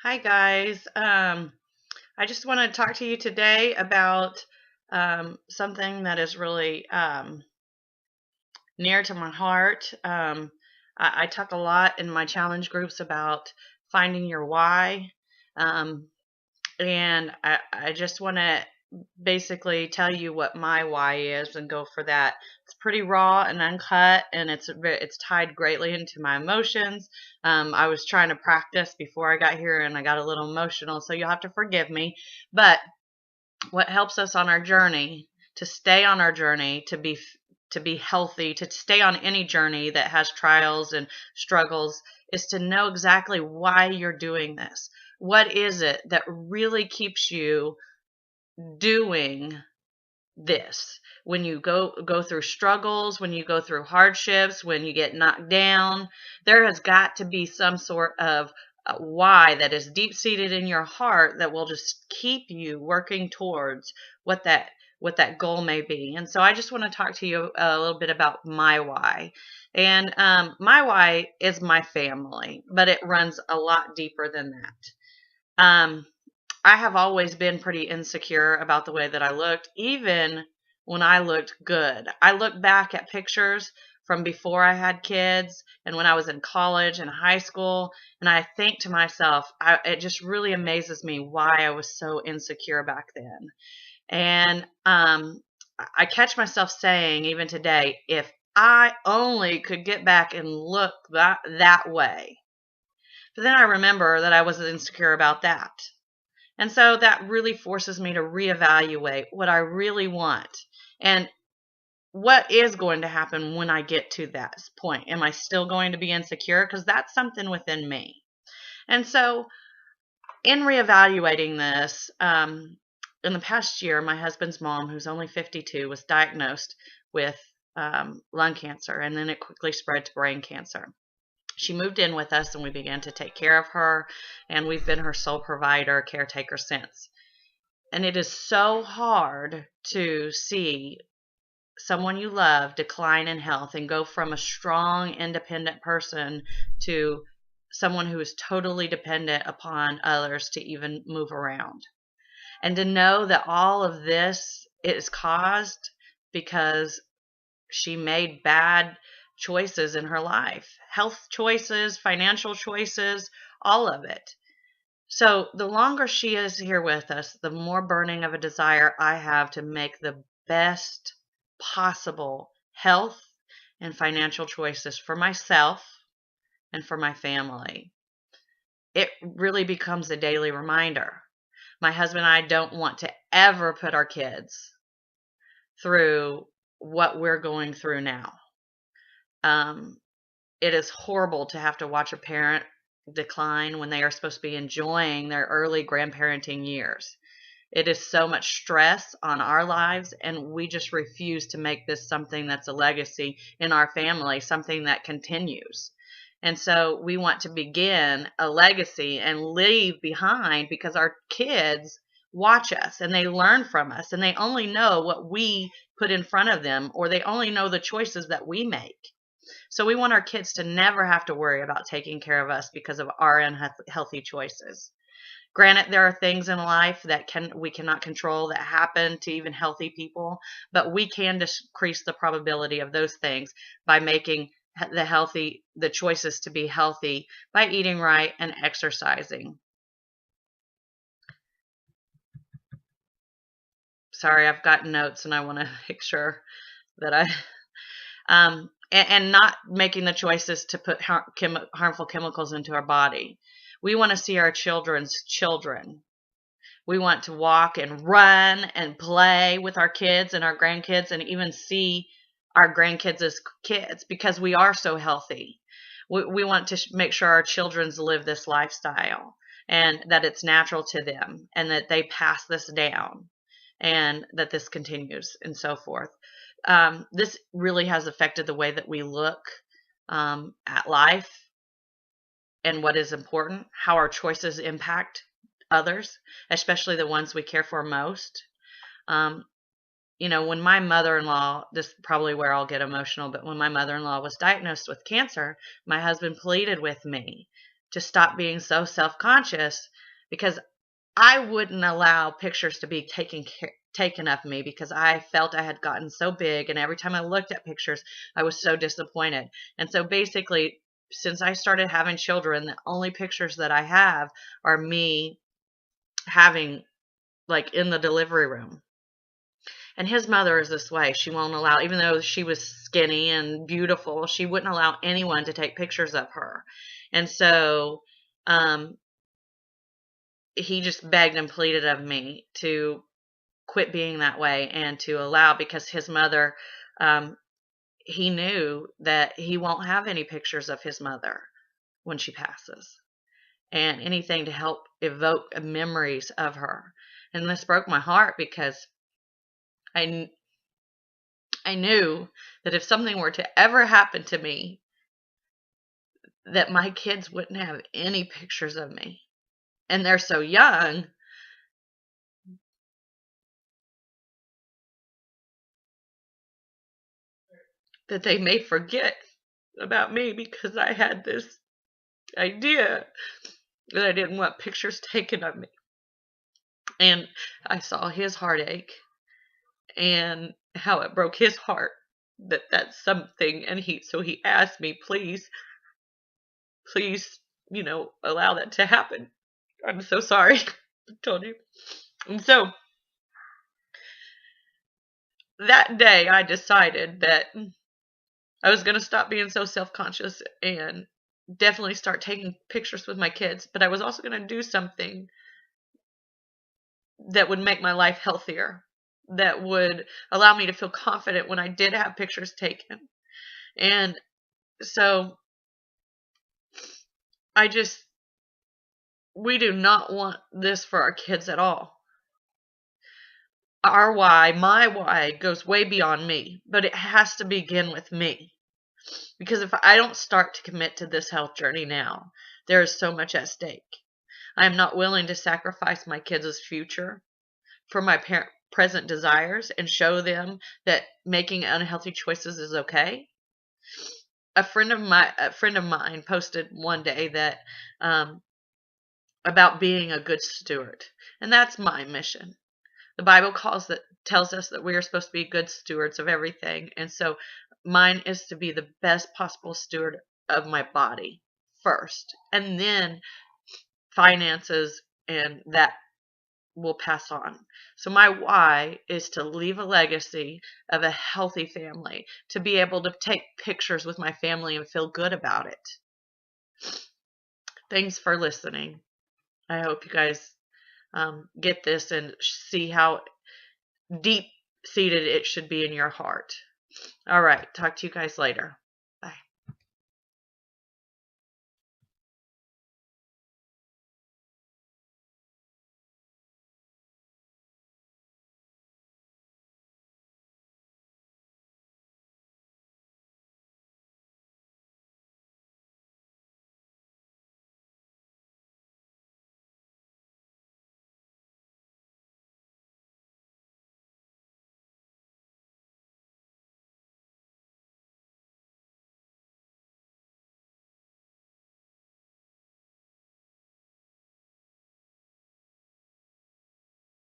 Hi guys. I just want to talk to you today about something that is really near to my heart. I talk a lot in my challenge groups about finding your why, um, and I just want to basically tell you what my why is and go for that. It's pretty raw and uncut, and it's tied greatly into my emotions. I was trying to practice before I got here, and I got a little emotional, so you'll have to forgive me. But what helps us on our journey to stay on our journey to be healthy, to stay on any journey that has trials and struggles, is to know exactly why you're doing this. What is it that really keeps you doing this? When you go through struggles, when you go through hardships, when you get knocked down, there has got to be some sort of why that is deep seated in your heart that will just keep you working towards what that goal may be. And so I just want to talk to you a little bit about my why. And my why is my family, but it runs a lot deeper than that. I have always been pretty insecure about the way that I looked, even when I looked good. I look back at pictures from before I had kids and when I was in college and high school, and I think to myself, it just really amazes me why I was so insecure back then. And I catch myself saying, even today, if I only could get back and look that way. But then I remember that I was insecure about that. And so that really forces me to reevaluate what I really want and what is going to happen when I get to that point. Am I still going to be insecure? Because that's something within me. And so, in reevaluating this, in the past year, my husband's mom, who's only 52, was diagnosed with lung cancer, and then it quickly spread to brain cancer. She moved in with us and we began to take care of her, and we've been her sole provider, caretaker since. And it is so hard to see someone you love decline in health and go from a strong, independent person to someone who is totally dependent upon others to even move around. And to know that all of this is caused because she made bad choices in her life, health choices, financial choices, all of it. So the longer she is here with us, the more burning of a desire I have to make the best possible health and financial choices for myself and for my family. It really becomes a daily reminder. My husband and I don't want to ever put our kids through what we're going through now. Um, it is horrible to have to watch a parent decline when they are supposed to be enjoying their early grandparenting years. It is so much stress on our lives, and we just refuse to make this something that's a legacy in our family, something that continues. And so we want to begin a legacy and leave behind, because our kids watch us and they learn from us, and they only know what we put in front of them, or they only know the choices that we make. So we want our kids to never have to worry about taking care of us because of our unhealthy choices. Granted, there are things in life that we cannot control that happen to even healthy people, but we can decrease the probability of those things by making the choices to be healthy by eating right and exercising. Sorry, I've got notes and I want to make sure that and not making the choices to put harmful chemicals into our body. We want to see our children's children. We want to walk and run and play with our kids and our grandkids, and even see our grandkids as kids, because we are so healthy. We want to make sure our children's live this lifestyle, and that it's natural to them, and that they pass this down, and that this continues, and so forth. This really has affected the way that we look at life and what is important, how our choices impact others, especially the ones we care for most. Um, when my mother-in-law, this is probably where I'll get emotional, but when my mother-in-law was diagnosed with cancer, my husband pleaded with me to stop being so self-conscious, because I wouldn't allow pictures to be taken of me, because I felt I had gotten so big, and every time I looked at pictures, I was so disappointed. And so basically, since I started having children, the only pictures that I have are me having, like, in the delivery room. And his mother is this way. She won't allow, even though she was skinny and beautiful, she wouldn't allow anyone to take pictures of her. And so um, he just begged and pleaded of me to quit being that way and to allow, because his mother, um, he knew that he won't have any pictures of his mother when she passes, and anything to help evoke memories of her. And this broke my heart, because I I knew that if something were to ever happen to me, that my kids wouldn't have any pictures of me. And they're so young that they may forget about me, because I had this idea that I didn't want pictures taken of me. And I saw his heartache and how it broke his heart that that's something. And he asked me, please, please, allow that to happen. I'm so sorry. I told you. And so that day I decided that I was going to stop being so self-conscious and definitely start taking pictures with my kids. But I was also going to do something that would make my life healthier, that would allow me to feel confident when I did have pictures taken. And so we do not want this for our kids at all. Our why, my why, goes way beyond me, but it has to begin with me. Because if I don't start to commit to this health journey now, there is so much at stake. I am not willing to sacrifice my kids' future for my present desires and show them that making unhealthy choices is okay. A friend of mine posted one day that about being a good steward, and that's my mission. The Bible tells us that we are supposed to be good stewards of everything, and so mine is to be the best possible steward of my body first, and then finances, and that will pass on. So my why is to leave a legacy of a healthy family, to be able to take pictures with my family and feel good about it. Thanks for listening. I hope you guys get this and see how deep seated it should be in your heart. All right, talk to you guys later.